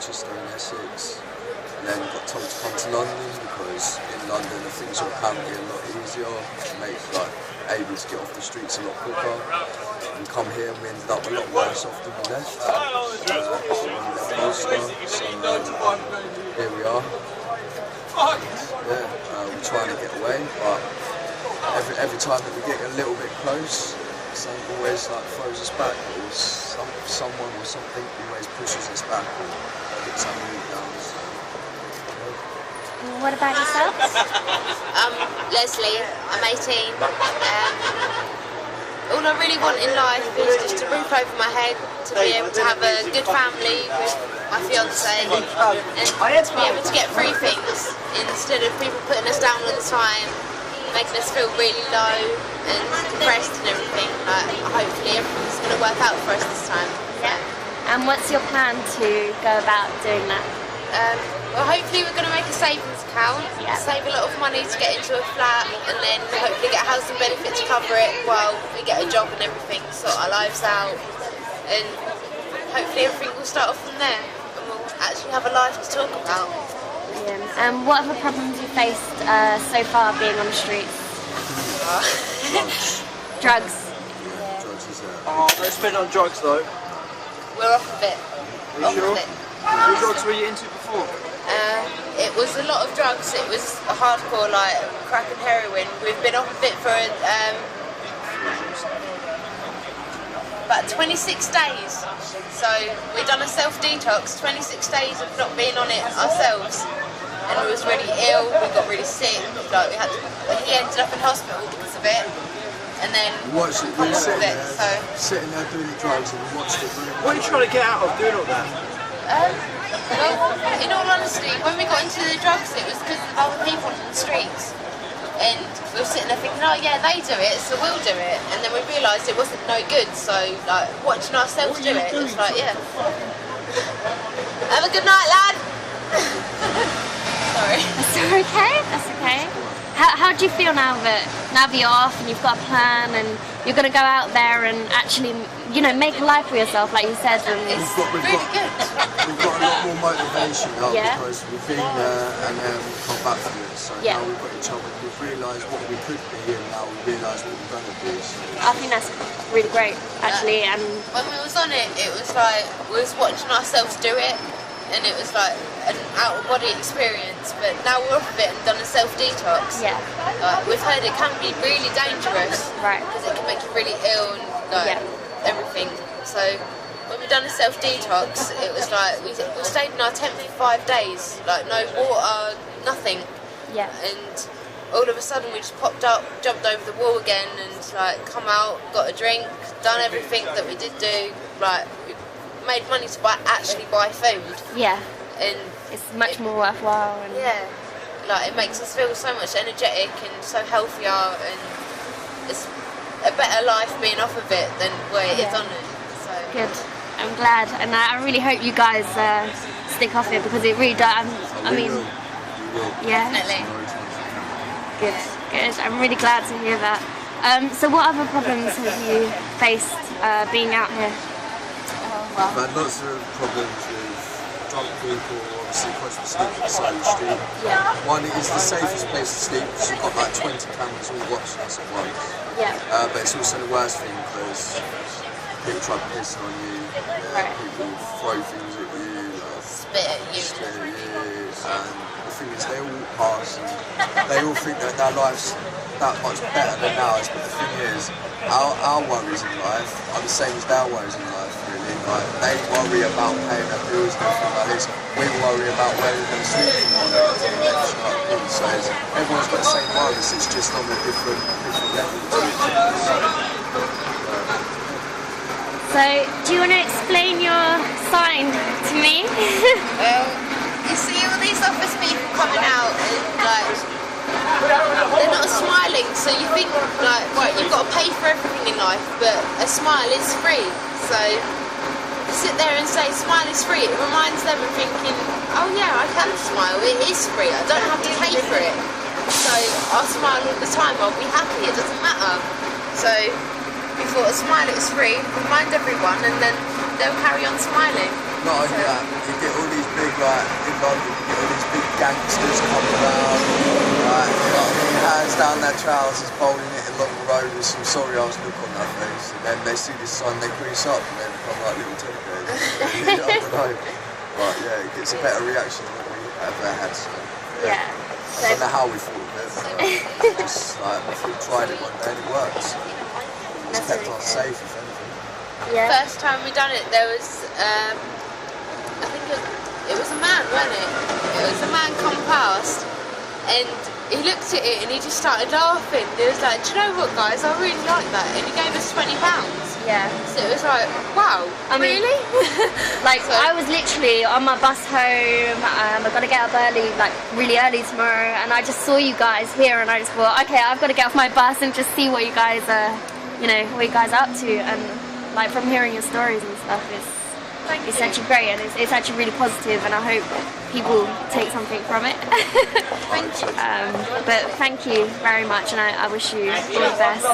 Manchester and Essex, and then got told to come to London because in London things are apparently a lot easier, able to get off the streets a lot quicker. And come here, we ended up a lot worse off than we left. So here we are. We're trying to get away, but every time that we get a little bit close, something always throws us back, or someone or something always pushes us back or gets our mood down. So, What about yourself? Leslie, I'm 18. All I really want in life is just a roof over my head, to be able to have a good family with my fiance, and to be able to get through things instead of people putting us down all the time, making us feel really low and depressed and everything. Hopefully everything's going to work out for us this time. Yeah. And what's your plan to go about doing that? Well, hopefully we're going to make a savings account, save a lot of money to get into a flat, and then hopefully get a housing benefit to cover it while we get a job and everything, sort our lives out, and hopefully everything will start off from there, and we'll actually have a life to talk about. Brilliant. And what other problems you faced so far being on the streets? Drugs. yeah, drugs is Don't spend on drugs though. We're off of it. Are you sure? What drugs were you into before? It was a lot of drugs. It was hardcore, like crack and heroin. We've been off of it for about 26 days. So we've done a self-detox, 26 days of not being on it ourselves. And we was really ill, we got really sick. He ended up in hospital because of it. And then we watched it, we were sitting sitting there doing the drugs and we watched it. What are you trying to get out of doing all that? Well, in all honesty, when we got into the drugs, it was because of other people in the streets. And we were sitting there thinking, oh yeah, they do it, so we'll do it. And then we realised it wasn't no good, so watching ourselves do it, it's like, yeah. Have a good night, lad! Sorry. That's okay, that's okay. How do you feel now that you're off and you've got a plan and you're going to go out there and actually, make a life for yourself, like you said? And It's really good. We've got a lot more motivation now because we've been there and we've come back from it. So now we've got each other, we've realised what we could be and now we realise what we're going to be. So. I think that's really great, actually. And when we was on it, it was like we was watching ourselves do it, and it was like an out-of-body experience. But now we're off of it and done a self-detox. Yeah. We've heard it can be really dangerous, right? Because it can make you really ill and everything. So when we done a self-detox, it was like we stayed in our tent for 5 days, like no water, nothing. Yeah. And all of a sudden we just popped up, jumped over the wall again, and come out, got a drink, done everything that we did do. We made money to actually buy food. Yeah. And it's much more worthwhile. And it makes us feel so much energetic and so healthier, and it's a better life being off of it than where it is on it. So. Good. I'm glad, and I really hope you guys stick off it because it really does. I mean, yeah. Definitely. Good. I'm really glad to hear that. So, what other problems have you faced being out here? We've had lots of problems with drunk people, obviously because we sleep beside the street. Yeah. One, it is the safest place to sleep because you've got like 20 cameras all watching us at once. Yeah. But it's also the worst thing because people try to piss on you, people throw things at you, spit at you, and the thing is they all walk past and they all think that their life's that much better than ours, but the thing is, our worries in life are the same as their worries in life, really. They worry about paying their bills and everything like this. We worry about where we're going to sleep tomorrow for the next night. So everyone's got the same worries, it's just on a different level. So, do you want to explain your sign to me? Well, you see all these office people coming out and they're not smiling, so you think right, you've got to pay for everything in life, but a smile is free. So you sit there and say smile is free, it reminds them of thinking, oh yeah, I can smile, it is free, I don't have to pay for it. So I'll smile all the time, I'll be happy, it doesn't matter. So we thought a smile is free, remind everyone, and then they'll carry on smiling. Not only that, you get all these like in London, you get all these big gangsters coming around, like, you know what I mean, hands down their trousers, bowling it along the road with some sorry ass look on their face, and then they see this sign, they grease up, and they become like little teddy bears. I don't know. But yeah, it gets a better reaction than we ever had. So, Yeah. I don't know how we thought of it, but just like we tried it one day and it works. It's kept us safe, if anything. Yeah. First time we done it, there was, I think it was a man, wasn't it? It was a man come past, and he looked at it and he just started laughing. He was like, "Do you know what, guys? I really like that," and he gave us £20. Yeah. So it was like, wow, I mean, really? Like, So- I was literally on my bus home. I've got to get up early, like really early tomorrow, and I just saw you guys here, and I just thought, okay, I've got to get off my bus and just see what you guys are, you know, what you guys are up to. And like from hearing your stories and stuff, it's actually great, and it's actually really positive, and I hope people take something from it. Thank you. But thank you very much, and I wish you all the best.